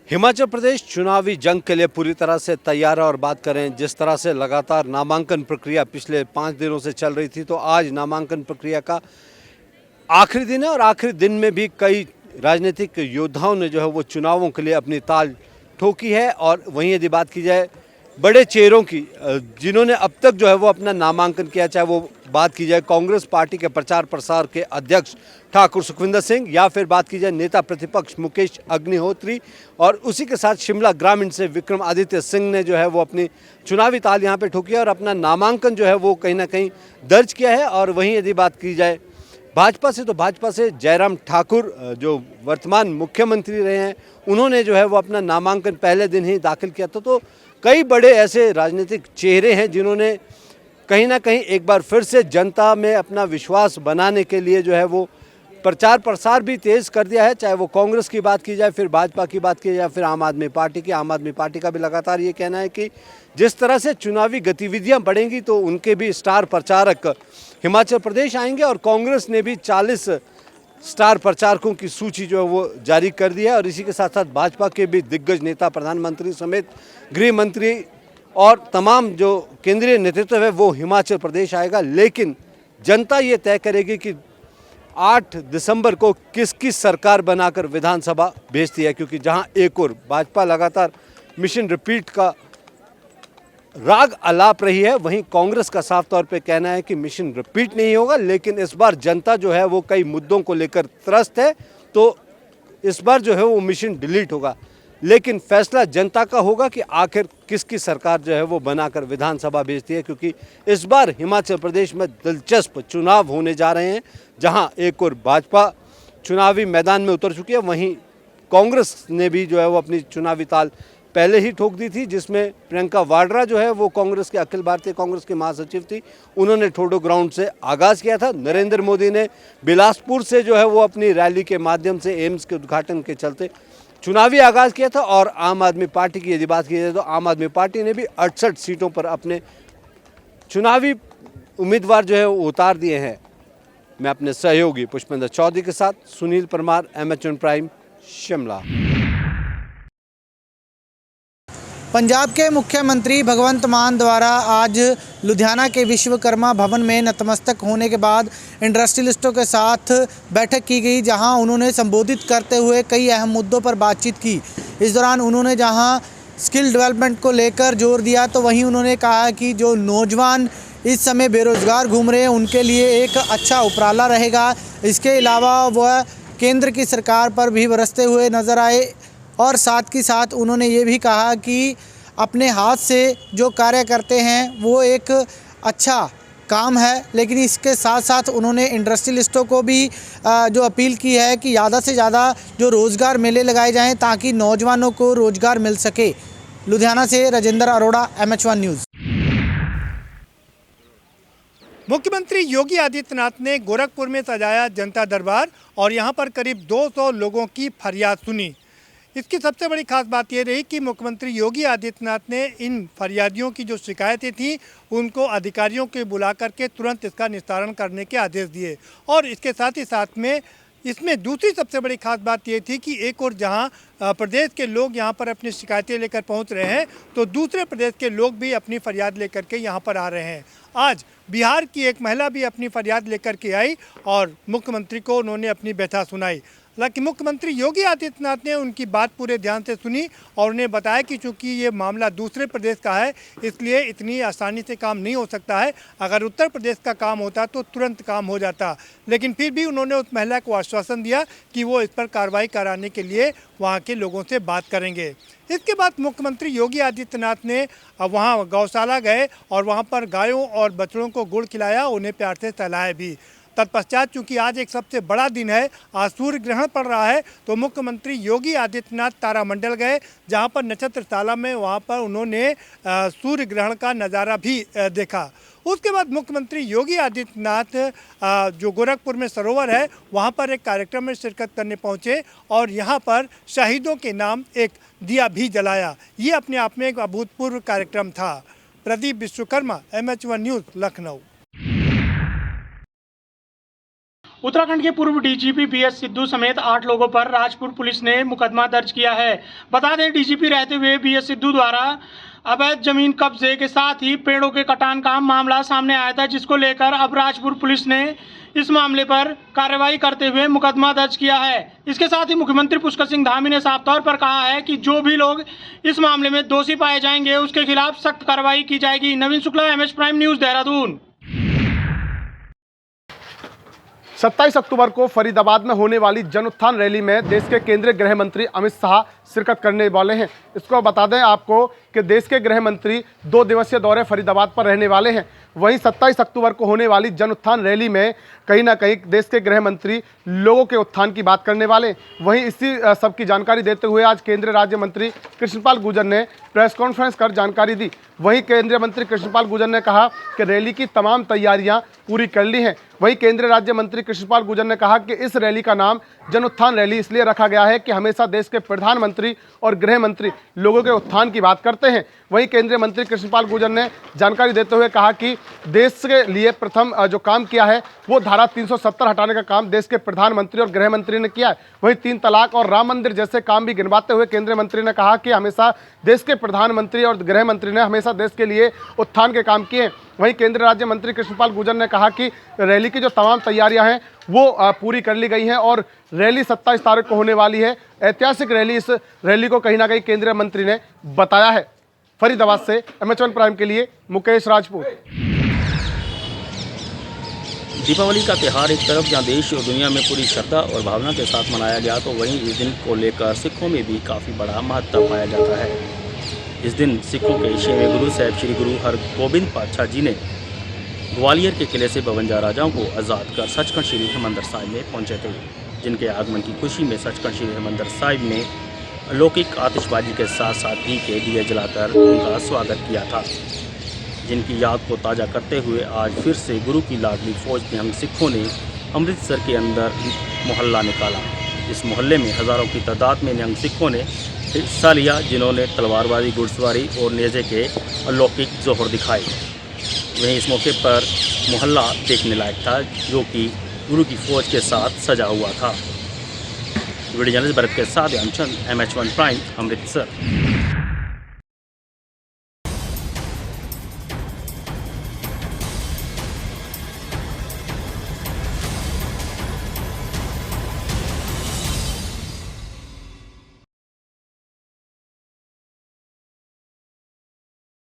हिमाचल प्रदेश चुनावी जंग के लिए पूरी तरह से तैयार है और बात करें जिस तरह से लगातार नामांकन प्रक्रिया पिछले 5 दिनों से चल रही थी, तो आज नामांकन प्रक्रिया का आखिरी दिन है और आखिरी दिन में भी कई राजनीतिक योद्धाओं ने जो है वो चुनावों के लिए अपनी ताल ठोकी है। और वहीं यदि बात की जाए बड़े चेहरों की जिन्होंने अब तक जो है वो अपना नामांकन किया, चाहे वो बात की जाए कांग्रेस पार्टी के प्रचार प्रसार के अध्यक्ष ठाकुर सुखविंदर सिंह या फिर बात की जाए नेता प्रतिपक्ष मुकेश अग्निहोत्री, और उसी के साथ शिमला ग्रामीण से विक्रमादित्य सिंह ने जो है वो अपनी चुनावी ताल यहाँ पे ठोकी है और अपना नामांकन जो है वो कहीं ना कहीं दर्ज किया है। और वहीं यदि बात की जाए भाजपा से, तो भाजपा से जयराम ठाकुर जो वर्तमान मुख्यमंत्री रहे हैं, उन्होंने जो है वो अपना नामांकन पहले दिन ही दाखिल किया था। तो कई बड़े ऐसे राजनीतिक चेहरे हैं जिन्होंने कहीं ना कहीं एक बार फिर से जनता में अपना विश्वास बनाने के लिए जो है वो प्रचार प्रसार भी तेज़ कर दिया है। चाहे वो कांग्रेस की बात की जाए, फिर भाजपा की बात की जाए, फिर आम आदमी पार्टी की। आम आदमी पार्टी का भी लगातार ये कहना है कि जिस तरह से चुनावी गतिविधियां बढ़ेंगी तो उनके भी स्टार प्रचारक हिमाचल प्रदेश आएंगे। और कांग्रेस ने भी 40 स्टार प्रचारकों की सूची जो है वो जारी कर दी है। और इसी के साथ साथ भाजपा के भी दिग्गज नेता, प्रधानमंत्री समेत गृह मंत्री और तमाम जो केंद्रीय नेतृत्व है वो हिमाचल प्रदेश आएगा। लेकिन जनता ये तय करेगी कि 8 दिसंबर को किसकी सरकार बनाकर विधानसभा भेजती है, क्योंकि जहां एक और भाजपा लगातार मिशन रिपीट का राग अलाप रही है, वहीं कांग्रेस का साफ तौर पे कहना है कि मिशन रिपीट नहीं होगा। लेकिन इस बार जनता जो है वो कई मुद्दों को लेकर त्रस्त है, तो इस बार जो है वो मिशन डिलीट होगा। लेकिन फैसला जनता का होगा कि आखिर किसकी सरकार जो है वो बनाकर विधानसभा भेजती है, क्योंकि इस बार हिमाचल प्रदेश में दिलचस्प चुनाव होने जा रहे हैं। जहां एक और भाजपा चुनावी मैदान में उतर चुकी है, वहीं कांग्रेस ने भी जो है वो अपनी चुनावी ताल पहले ही ठोक दी थी, जिसमें प्रियंका वाड्रा जो है वो कांग्रेस के अखिल भारतीय कांग्रेस के महासचिव थी। उन्होंने ठोडो ग्राउंड से आगाज़ किया था। नरेंद्र मोदी ने बिलासपुर से जो है वो अपनी रैली के माध्यम से एम्स के उद्घाटन के चलते चुनावी आगाज़ किया था। और आम आदमी पार्टी की यदि बात की जाए तो आम आदमी पार्टी ने भी 68 सीटों पर अपने चुनावी उम्मीदवार जो है वो उतार दिए हैं। मैं अपने सहयोगी पुष्पेंद्र चौधरी के साथ सुनील परमार, एमएचएन प्राइम, शिमला। पंजाब के मुख्यमंत्री भगवंत मान द्वारा आज लुधियाना के विश्वकर्मा भवन में नतमस्तक होने के बाद इंडस्ट्रियलिस्टों के साथ बैठक की गई, जहां उन्होंने संबोधित करते हुए कई अहम मुद्दों पर बातचीत की। इस दौरान उन्होंने जहां स्किल डेवलपमेंट को लेकर जोर दिया, तो वहीं उन्होंने कहा कि जो नौजवान इस समय बेरोज़गार घूम रहे हैं उनके लिए एक अच्छा उपराला रहेगा। इसके अलावा वह केंद्र की सरकार पर भी बरसते हुए नज़र आए और साथ ही साथ उन्होंने ये भी कहा कि अपने हाथ से जो कार्य करते हैं वो एक अच्छा काम है। लेकिन इसके साथ साथ उन्होंने इंडस्ट्रियलिस्टों को भी जो अपील की है कि ज़्यादा से ज़्यादा जो रोज़गार मेले लगाए जाएं ताकि नौजवानों को रोज़गार मिल सके। लुधियाना से राजेंद्र अरोड़ा, MH1 न्यूज़। मुख्यमंत्री योगी आदित्यनाथ ने गोरखपुर में सजाया जनता दरबार और यहां पर करीब 200 लोगों की फरियाद सुनी। इसकी सबसे बड़ी खास बात ये रही कि मुख्यमंत्री योगी आदित्यनाथ ने इन फरियादियों की जो शिकायतें थीं उनको अधिकारियों के बुला करके तुरंत इसका निस्तारण करने के आदेश दिए। और इसके साथ ही साथ में इसमें दूसरी सबसे बड़ी खास बात ये थी कि एक और जहां प्रदेश के लोग यहां पर अपनी शिकायतें लेकर पहुंच रहे हैं, तो दूसरे प्रदेश के लोग भी अपनी फरियाद लेकर के यहां पर आ रहे हैं। आज बिहार की एक महिला भी अपनी फरियाद लेकर के आई और मुख्यमंत्री को उन्होंने अपनी व्यथा सुनाई। हालांकि मुख्यमंत्री योगी आदित्यनाथ ने उनकी बात पूरे ध्यान से सुनी और उन्हें बताया कि चूंकि ये मामला दूसरे प्रदेश का है, इसलिए इतनी आसानी से काम नहीं हो सकता है। अगर उत्तर प्रदेश का काम होता तो तुरंत काम हो जाता। लेकिन फिर भी उन्होंने उस महिला को आश्वासन दिया कि वो इस पर कार्रवाई कराने के लिए वहाँ के लोगों से बात करेंगे। इसके बाद मुख्यमंत्री योगी आदित्यनाथ ने वहाँ गौशाला गए और वहाँ पर गायों और बछड़ों को गुड़ खिलाया, उन्हें प्यार से सहलाया भी। तत्पश्चात चूंकि आज एक सबसे बड़ा दिन है, आज सूर्य ग्रहण पड़ रहा है, तो मुख्यमंत्री योगी आदित्यनाथ तारामंडल गए, जहां पर नक्षत्रशाला में वहां पर उन्होंने सूर्य ग्रहण का नज़ारा भी देखा। उसके बाद मुख्यमंत्री योगी आदित्यनाथ जो गोरखपुर में सरोवर है वहां पर एक कार्यक्रम में शिरकत करने पहुंचे और यहां पर शहीदों के नाम एक दिया भी जलाया। ये अपने आप में एक अभूतपूर्व कार्यक्रम था। Pradeep Vishwakarma, MH1 news, Lucknow. उत्तराखंड के पूर्व डीजीपी बीएस सिद्धू समेत 8 लोगों पर राजपुर पुलिस ने मुकदमा दर्ज किया है। बता दें, डीजीपी रहते हुए बीएस सिद्धू द्वारा अवैध जमीन कब्जे के साथ ही पेड़ों के कटान का मामला सामने आया था, जिसको लेकर अब राजपुर पुलिस ने इस मामले पर कार्रवाई करते हुए मुकदमा दर्ज किया है। इसके साथ ही मुख्यमंत्री पुष्कर सिंह धामी ने साफ तौर पर कहा है कि जो भी लोग इस मामले में दोषी पाए जाएंगे उसके खिलाफ सख्त कार्रवाई की जाएगी। Naveen Shukla, MH prime news, Dehradun. 27 अक्टूबर को फरीदाबाद में होने वाली जन उत्थान रैली में देश के केंद्रीय गृह मंत्री अमित शाह शिरकत करने वाले हैं। इसको बता दें आपको कि देश के गृह मंत्री 2 दिवसीय दौरे फरीदाबाद पर रहने वाले हैं। वहीं 27 अक्टूबर को होने वाली जन उत्थान रैली में कहीं ना कहीं देश के गृह मंत्री लोगों के उत्थान की बात करने वाले। वहीं इसी सब की जानकारी देते हुए आज केंद्रीय राज्य मंत्री कृष्णपाल गुर्जर ने प्रेस कॉन्फ्रेंस कर जानकारी दी। वहीं केंद्रीय मंत्री कृष्णपाल गुर्जर ने कहा कि रैली की तमाम तैयारियां पूरी कर ली हैं। वहीं केंद्रीय राज्य मंत्री कृष्णपाल गुर्जर ने कहा कि इस रैली का नाम जन उत्थान रैली इसलिए रखा गया है कि हमेशा देश के प्रधानमंत्री और गृह मंत्री लोगों के उत्थान की बात करते हैं। वहीं केंद्रीय मंत्री कृष्णपाल गुर्जर ने जानकारी देते हुए कहा कि देश के लिए प्रथम जो काम किया है वो धारा 370 हटाने का काम देश के प्रधानमंत्री और गृह मंत्री ने किया है। वहीं 3 तलाक और राम मंदिर जैसे काम भी गिनवाते हुए केंद्रीय मंत्री ने कहा कि हमेशा देश के प्रधानमंत्री और गृह मंत्री ने हमेशा देश के लिए उत्थान के काम किए हैं। वहीं केंद्रीय राज्य मंत्री कृष्णपाल गुर्जर ने कहा कि रैली की जो तमाम तैयारियां हैं वो पूरी कर ली गई हैं और रैली 27 तारीख को होने वाली है। ऐतिहासिक रैली, इस रैली को कहीं ना कहीं केंद्रीय मंत्री ने बताया है। फरीदाबाद से एमएच1 प्राइम के लिए मुकेश राजपूत। दीपावली का त्यौहार एक तरफ जहां देश और दुनिया में पूरी श्रद्धा और भावना के साथ मनाया गया, तो वहीं इस दिन को लेकर सिखों में भी काफ़ी बड़ा महत्व पाया जाता है। इस दिन सिखों के 6वें गुरु साहिब श्री गुरु हरगोबिंद पातशाह जी ने ग्वालियर के किले से 52 राजाओं को आज़ाद कर सचखंड श्री हरिमंदिर साहिब में पहुंचे थे, जिनके आगमन की खुशी में सचखंड श्री हरिमंदिर साहिब में अलौकिक आतिशबाजी के साथ साथ घी के दिए जलाकर उनका स्वागत किया था, जिनकी याद को ताज़ा करते हुए आज फिर से गुरु की लाडली फौज निहंग सिखों ने अमृतसर के अंदर मोहल्ला निकाला। इस मोहल्ले में हज़ारों की तादाद में निहंग सिखों ने हिस्सा लिया, जिन्होंने तलवारबाजी, घुड़सवारी और नेज़े के अलौकिक जोहर दिखाए। वहीं इस मौके पर मोहल्ला देखने लायक था, जो कि गुरु की फौज के साथ सजा हुआ था। वीडियो जर्नलिस्ट भरत के साथ ध्यानचंद, एमएच1 प्राइम, अमृतसर।